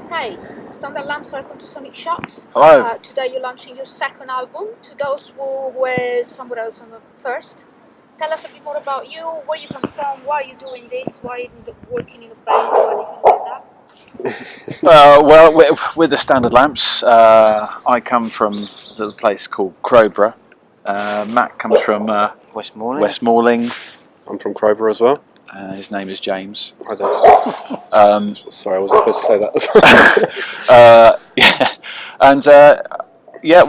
Okay, Standard Lamps, welcome to Sonic Shocks. Hello. Today you're launching your second album. To those who were somewhere else on the first, tell us a bit more about you, where you come from, why are you doing this, why are you working in a band or anything like that? Well, with the Standard Lamps, I come from a little place called Crowborough. Matt comes from Westmoreling. I'm from Crowborough as well. His name is James. I don't. Sorry, I wasn't supposed to say that.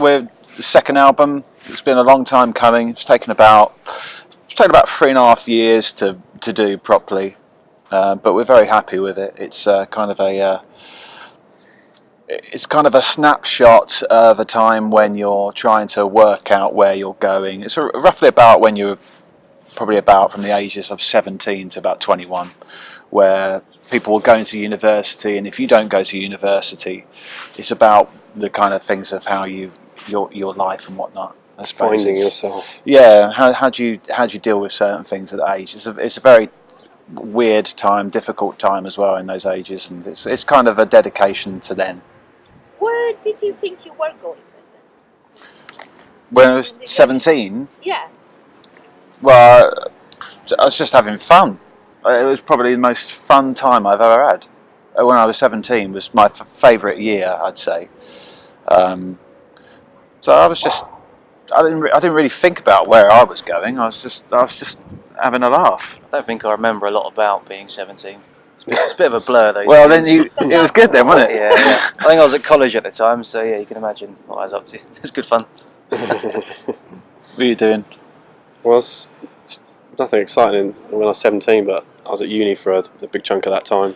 We're the second album. It's been a long time coming. It's taken about 3.5 years to do properly, but we're very happy with it. It's kind of a snapshot of a time when you're trying to work out where you're going. It's roughly about when you're probably about from the ages of 17 to about 21, where people will go into university, and if you don't go to university, it's about the kind of things of how your life and whatnot. I suppose finding yourself. Yeah, how do you deal with certain things at that age? It's a very weird time, difficult time as well in those ages, and it's kind of a dedication to them. Where did you think you were going with them? When I was 17? Yeah. Well, I was just having fun. It was probably the most fun time I've ever had. When I was 17 was my favourite year, I'd say. So I didn't really think about where I was going. I was just having a laugh. I don't think I remember a lot about being 17. It's a bit of a blur though. Well, then it was good then, wasn't it? Yeah. I think I was at college at the time, so yeah, you can imagine what I was up to. It's good fun. What are you doing? Well, it's nothing exciting when I was 17, but I was at uni for a big chunk of that time.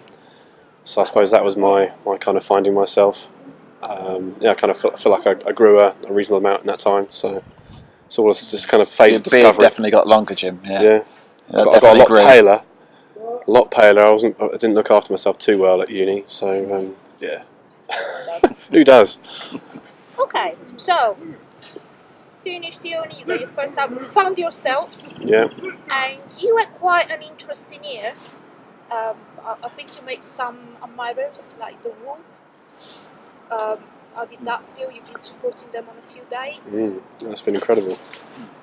So I suppose that was my kind of finding myself. I kind of feel like I grew a reasonable amount in that time. So it's all just kind of phase of discovery. Your beard definitely got longer, Jim. Yeah. I got a lot paler. A lot paler. I didn't look after myself too well at uni. So yeah. Who does? Okay, so finished uni, you got your first album, found yourselves. Yeah. And you had quite an interesting year. I think you made some admirers, like The Wall. How did that feel? You've been supporting them on a few dates. That's been incredible.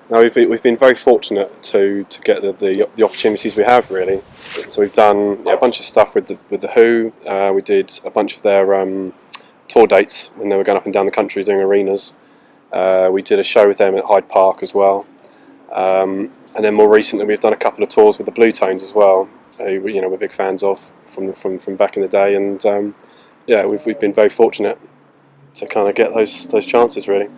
Now we've been very fortunate to get the opportunities we have, really. So we've done a bunch of stuff with the Who. We did a bunch of their tour dates when they were going up and down the country doing arenas. We did a show with them at Hyde Park as well, and then more recently we've done a couple of tours with the Blue Tones as well. Who we're big fans of from back in the day, and we've been very fortunate to kind of get those chances, really.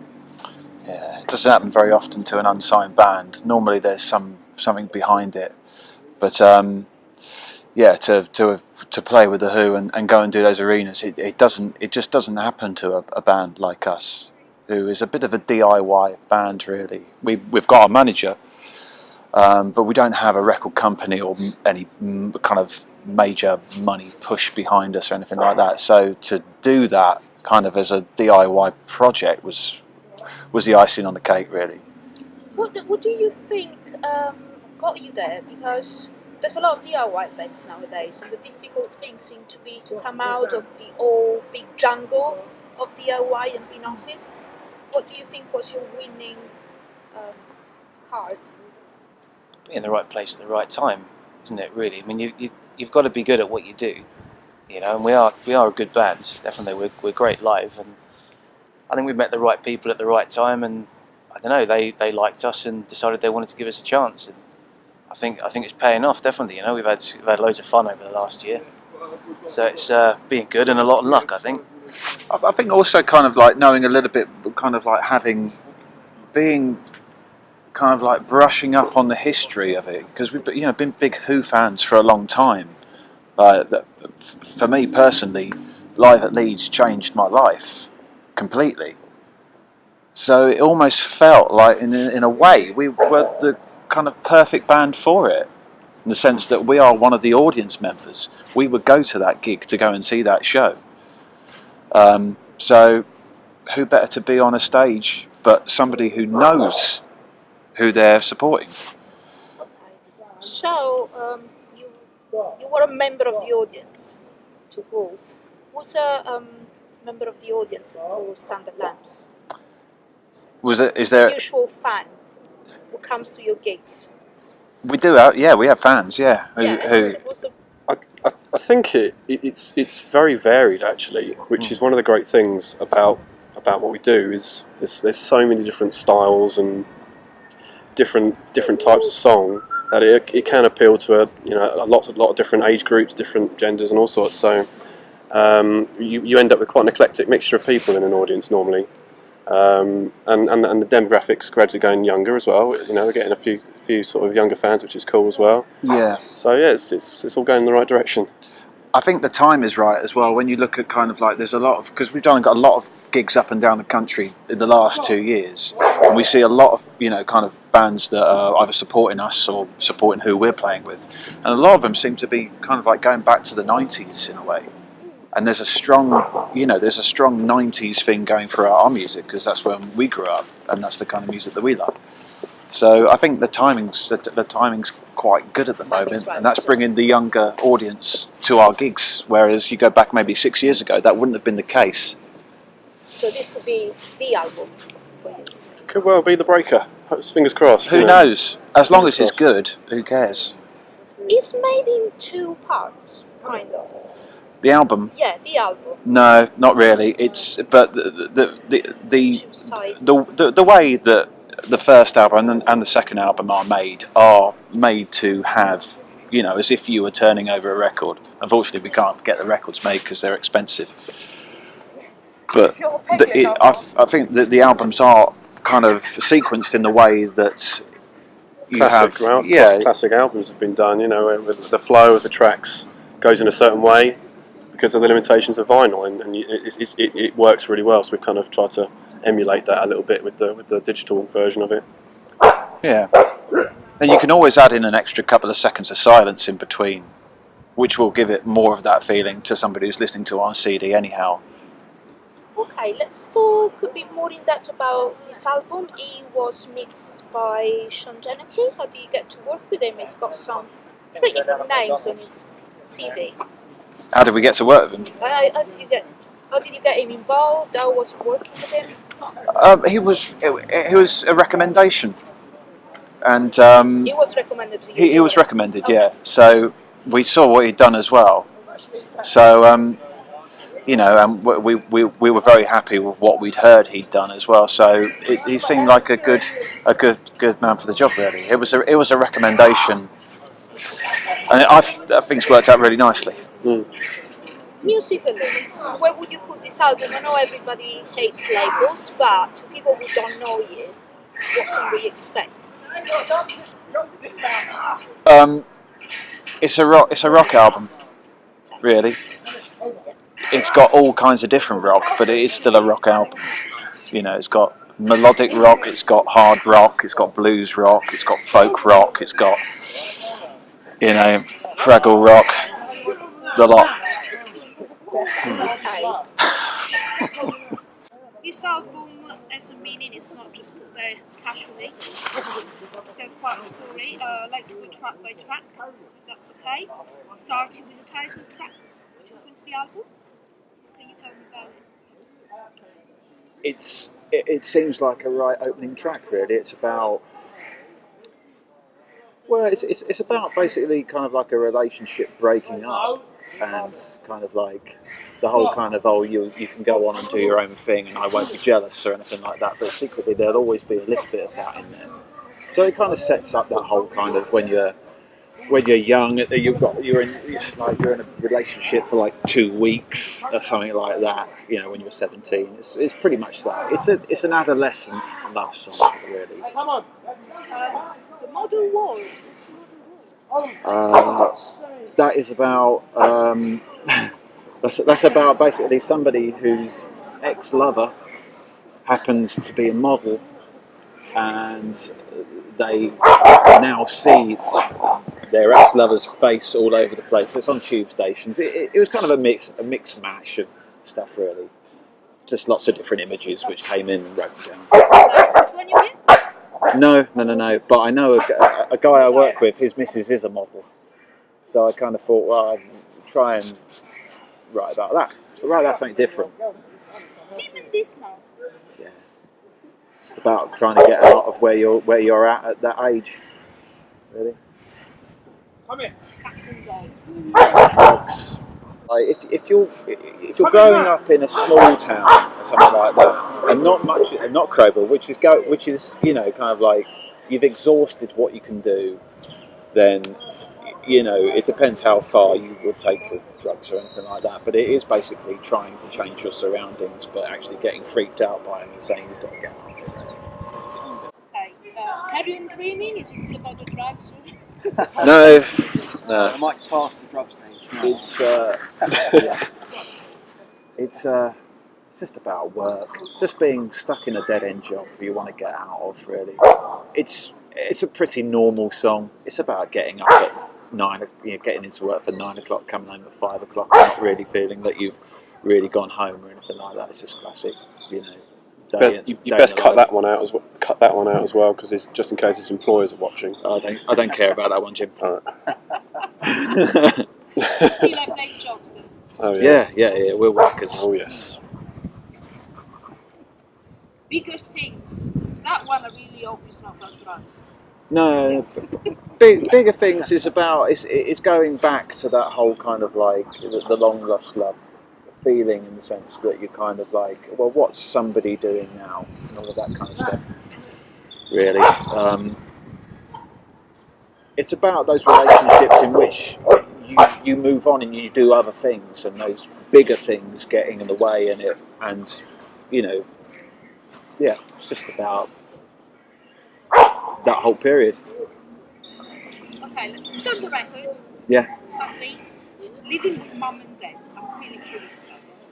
Yeah, it doesn't happen very often to an unsigned band. Normally there's something behind it, but to play with the Who and go and do those arenas, it just doesn't happen to a band like us, who is a bit of a DIY band, really. We've got our manager, but we don't have a record company or any kind of major money push behind us or anything like that. So to do that kind of as a DIY project was the icing on the cake, really. What do you think got you there? Because there's a lot of DIY bands nowadays, and the difficult thing seems to be to come out of the old big jungle of DIY and being artist. What do you think was your winning card? Being in the right place at the right time, isn't it? Really, I mean, you've got to be good at what you do, and we are a good band. Definitely, we're great live, and I think we met the right people at the right time, and I don't know, they liked us and decided they wanted to give us a chance. And I think it's paying off. Definitely, we've had loads of fun over the last year, so it's being good and a lot of luck, I think. I think also kind of like knowing a little bit, kind of like being kind of like brushing up on the history of it, because we've been big Who fans for a long time. For me personally, Live at Leeds changed my life completely. So it almost felt like, in a way, we were the kind of perfect band for it, in the sense that we are one of the audience members. We would go to that gig to go and see that show. So who better to be on a stage but somebody who knows who they're supporting? So you were a member of the audience to Who. was a member of the audience who stand the lamps? Is there? Usual fan who comes to your gigs. We do have, yeah, we have fans, yeah. It was a I think it's very varied actually, which is one of the great things about what we do. Is there's so many different styles and different types of song that it can appeal to a lot of different age groups, different genders, and all sorts. So you end up with quite an eclectic mixture of people in an audience normally, and the demographics gradually going younger as well. We're getting a few sort of younger fans, which is cool as well. Yeah. So yeah, it's all going in the right direction. I think the time is right as well. When you look at kind of like, there's a lot of, because we've got a lot of gigs up and down the country in the last 2 years, and we see a lot of kind of bands that are either supporting us or supporting who we're playing with, and a lot of them seem to be kind of like going back to the 90s in a way. And there's a strong 90s thing going for our music, because that's when we grew up, and that's the kind of music that we love. So I think the timing's quite good at the moment, and that's bringing the younger audience to our gigs. Whereas you go back maybe 6 years ago, that wouldn't have been the case. So this could be the album for you. Could well be the breaker. Fingers crossed. Who knows? As long as it's good, who cares? It's made in 2 parts, kind of. The album? Yeah, the album. No, not really. It's but the way that the first album and the second album are made to have, as if you were turning over a record. Unfortunately, we can't get the records made because they're expensive. But I think that the albums are kind of sequenced in the way that you classic albums have been done. With the flow of the tracks goes in a certain way because of the limitations of vinyl, and it works really well. So we've kind of tried to emulate that a little bit with the digital version of it. Yeah, and you can always add in an extra couple of seconds of silence in between, which will give it more of that feeling to somebody who's listening to it on CD anyhow. Okay, let's talk a bit more in depth about this album. It was mixed by Genting. How did you get to work with him? He's got some pretty good names on his CV. How did we get to work with him? How did you get him involved? How was working with him? He was a recommendation, and he was recommended to you. He was recommended, yeah. So we saw what he'd done as well. So and we were very happy with what we'd heard he'd done as well. So he seemed like a good man for the job. Really, it was a recommendation, and I think it's worked out really nicely. Musically, where would you put this album? I know everybody hates labels, but to people who don't know you, what can we expect? It's a rock album, really. It's got all kinds of different rock, but it is still a rock album. It's got melodic rock, it's got hard rock, it's got blues rock, it's got folk rock, it's got Fraggle rock, the lot. Okay. This album has a meaning, it's not just put there casually. It has quite a story. I'd like to go track by track, if that's okay. Starting with the title track, which opens the album. Can you tell me about it? It seems like a right opening track, really. It's about it's about basically kind of like a relationship breaking up, and kind of like the whole kind of you can go on and do your own thing, and I won't be jealous or anything like that. But secretly, there'll always be a little bit of that in there. So it kind of sets up that whole kind of when you're young, you're in a relationship for like 2 weeks or something like that. When you're 17, it's pretty much that. It's an adolescent love song, really. The Modern World. That is about that's about basically somebody whose ex-lover happens to be a model, and they now see their ex-lover's face all over the place. It's on tube stations. It was kind of a mix mash of stuff, really. Just lots of different images which came in and wrote them down. No. But I know a guy I work with, his missus is a model. So I kind of thought, well, I'd try and write about that. So write about something different. Dim and dismal. Yeah. It's about trying to get out of where you're at that age. Really. Cats and dogs. It's about drugs. Like if you're growing up in a small town or something like that, and not Crowborough, which is kind of like you've exhausted what you can do, then it depends how far you would take with drugs or anything like that. But it is basically trying to change your surroundings, but actually getting freaked out by them and saying you've got to get out. Okay. Carry on dreaming. Is it still about the drugs? No. I might pass the drug stage now. It's just about work. Just being stuck in a dead end job you want to get out of. Really, it's a pretty normal song. It's about getting up at 9, getting into work for 9 o'clock, coming home at 5 o'clock, and not really feeling that you've really gone home or anything like that. It's just classic, You best cut that one out as well. Cut that one out as well, because it's just in case his employers are watching. I don't care about that one, Jim. All right. You still have day jobs then? Oh yeah. Yeah. We're workers. Oh yes. Bigger things. That one I really hope is not about drugs. No, bigger things is about it's going back to that whole kind of like the long lost love feeling, in the sense that you're kind of like, well, what's somebody doing now, and all of that kind of stuff. Really, it's about those relationships in which you move on and you do other things, and those bigger things getting in the way, and it's just about that whole period. Okay, let's turn the record. Yeah. Sadly, living with mum and dad. I'm really curious about this.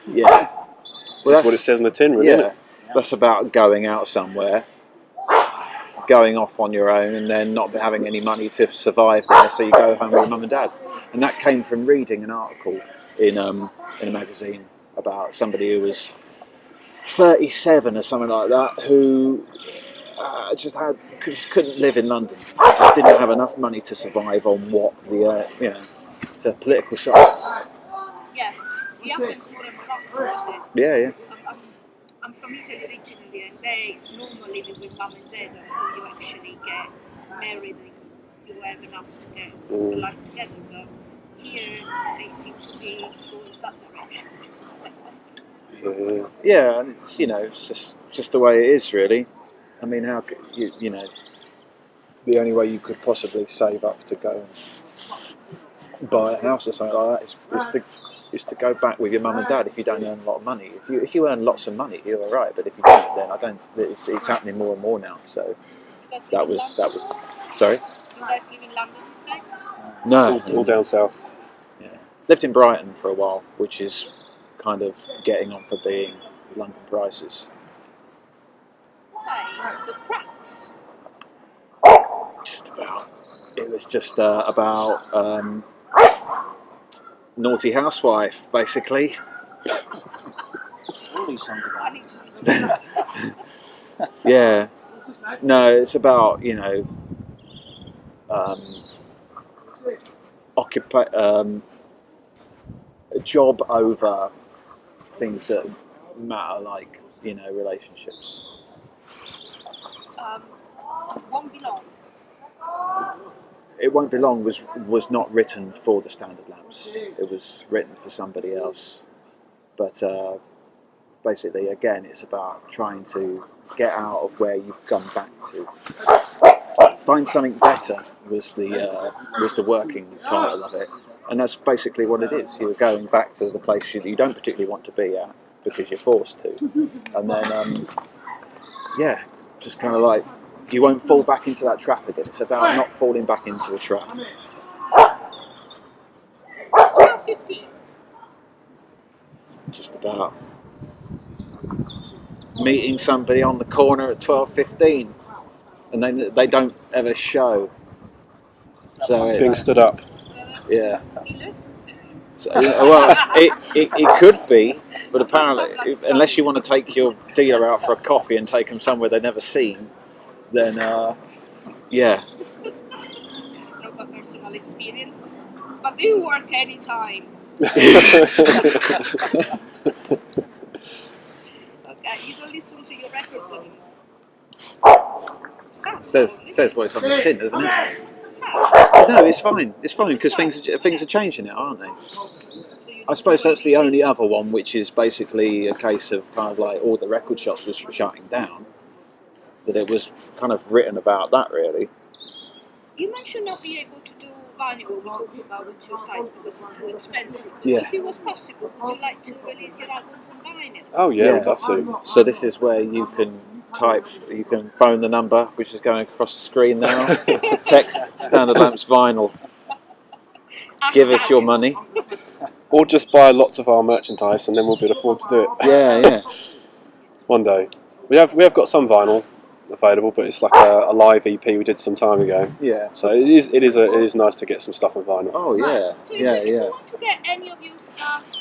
Yeah. Well, That's what it says on the tin, really, isn't it? That's about going out somewhere, going off on your own, and then not having any money to survive there, so you go home with mum and dad. And that came from reading an article in a magazine about somebody who was 37 or something like that, who just couldn't live in London. Just didn't have enough money to survive on what it's a political side. Yeah, it happens more and more often, does it? Yeah. I'm from Italy originally, and there it's normal living with mum and dad until you actually get married and you have enough to get your life together. But here they seem to be going that direction, which is a step back. Yeah, and it's just the way it is, really. I mean, how could the only way you could possibly save up to go and buy a house or something like that is to go back with your mum and dad if you don't earn a lot of money. If you earn lots of money, you're all right. But if you don't, then I don't. It's happening more and more now. So that was. Sorry. Do you guys live in London these days? No, All down south. Yeah, lived in Brighton for a while, which is kind of getting on for being London prices. Okay, the cracks. It was just about naughty housewife, basically. All these songs I about need to listen to that. Yeah. No, it's about a job over things that matter, like relationships. Won't be long. It Won't Be Long was not written for the Standard Lamps. It was written for somebody else. But basically, again, it's about trying to get out of where you've gone back to. Find something better was the working title of it, and that's basically what it is. You're going back to the place you don't particularly want to be at because you're forced to, and then just kind of like you won't fall back into that trap again. It's about not falling back into a trap. 12:15. Just about meeting somebody on the corner at 12:15, and they don't ever show. So Being stood up. Yeah. Dealers? So, well, it could be, but apparently, unless you want to take your dealer out for a coffee and take them somewhere they've never seen, then yeah. Not a personal experience. But do you work anytime Okay, you don't listen to your records anymore. Says what it's on the tin, doesn't it? No, it's fine. It's fine because things are changing now, aren't they? I suppose that's the only other one which is basically a case of kind of like all the record shops was shutting down. That it was kind of written about that really. You mentioned not being able to do vinyl. We talked about the two sides because it's too expensive. Yeah. If it was possible, would you like to release your albums on vinyl? Oh yeah, we'd love to. So this is where you can phone the number which is going across the screen now. Text Standard Lamps vinyl. Give us your money. Or just buy lots of our merchandise and then we'll be able to afford to do it. Yeah. One day. We have got some vinyl available, but it's like a live EP we did some time ago. Yeah. So it is nice to get some stuff on vinyl. Oh yeah. So if you want to get any of your stuff,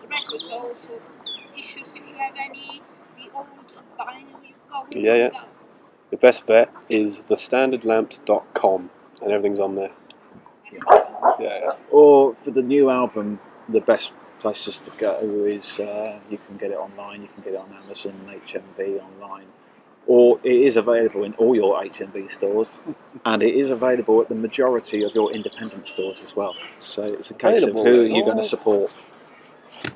records, but also tissues, if you have any, the old vinyl you've got. Yeah. The best bet is thestandardlamps.com and everything's on there. That's awesome. Yeah. Or for the new album, the best places to go is you can get it online. You can get it on Amazon, HMV online, or it is available in all your HMV stores, and it is available at the majority of your independent stores as well. So it's a case of who you're going to support.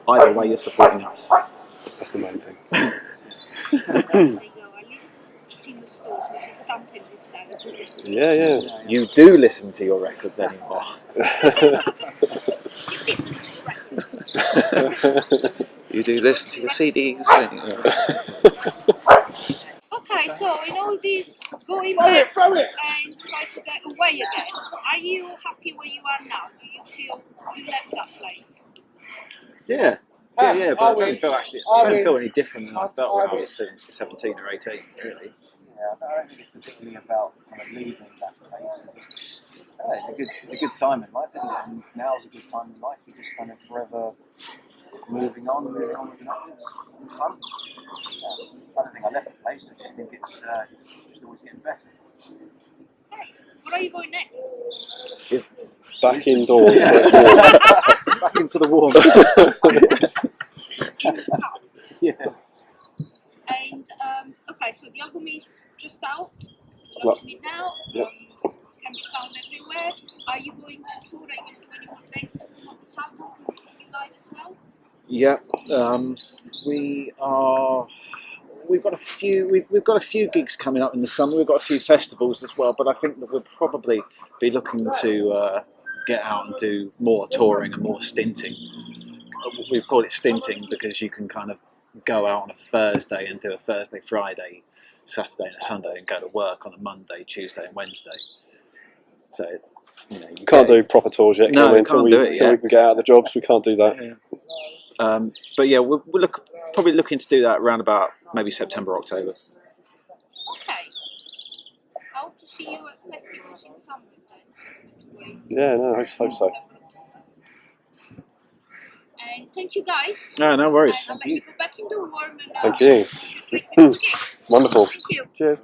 Either way, you're supporting us. That's the main thing. There you go. At least it's in the stores, which is something these days, isn't it? Yeah. You do listen to your records anymore. You listen to your records. You do listen to your CDs. Okay, so in all this going back and try to get away again, are you happy where you are now? Do you feel you left that place? Yeah, but I don't feel any different than I felt when I was 17 or 18, really. Yeah, I don't think it's particularly about kind of leaving that place. It's a good time in life, isn't it? And now's a good time in life. You're just kind of forever moving on with nothing. It's fun. I don't think I left the place. I just think it's just always getting better. Hey, where are you going next? Back indoors. Yeah. So it's warm. Back into the warm. In the pub. Yeah. And okay, so the album is just out. Well, It now. yep. It can be found everywhere. Are you going to tour? Are you going to do any more dates to promote this album? Can we see you live as well? Yeah, we are. We've got a few gigs coming up in the summer. We've got a few festivals as well, but I think that we'll probably be looking to get out and do more touring and more stinting. We call it stinting because you can kind of go out on a Thursday and do a Thursday, Friday, Saturday and a Sunday, and go to work on a Monday, Tuesday, and Wednesday. So you can't do proper tours yet. No, until we can get out of the jobs. We can't do that. Yeah. But yeah, we're probably looking to do that around about maybe September, October. Okay. I hope to see you at festivals in summer then. Yeah, no, I hope so. And thank you guys. No worries. And I'll let you go back in the warm and Thank you. drink before the gig. Wonderful. Thank you. Cheers.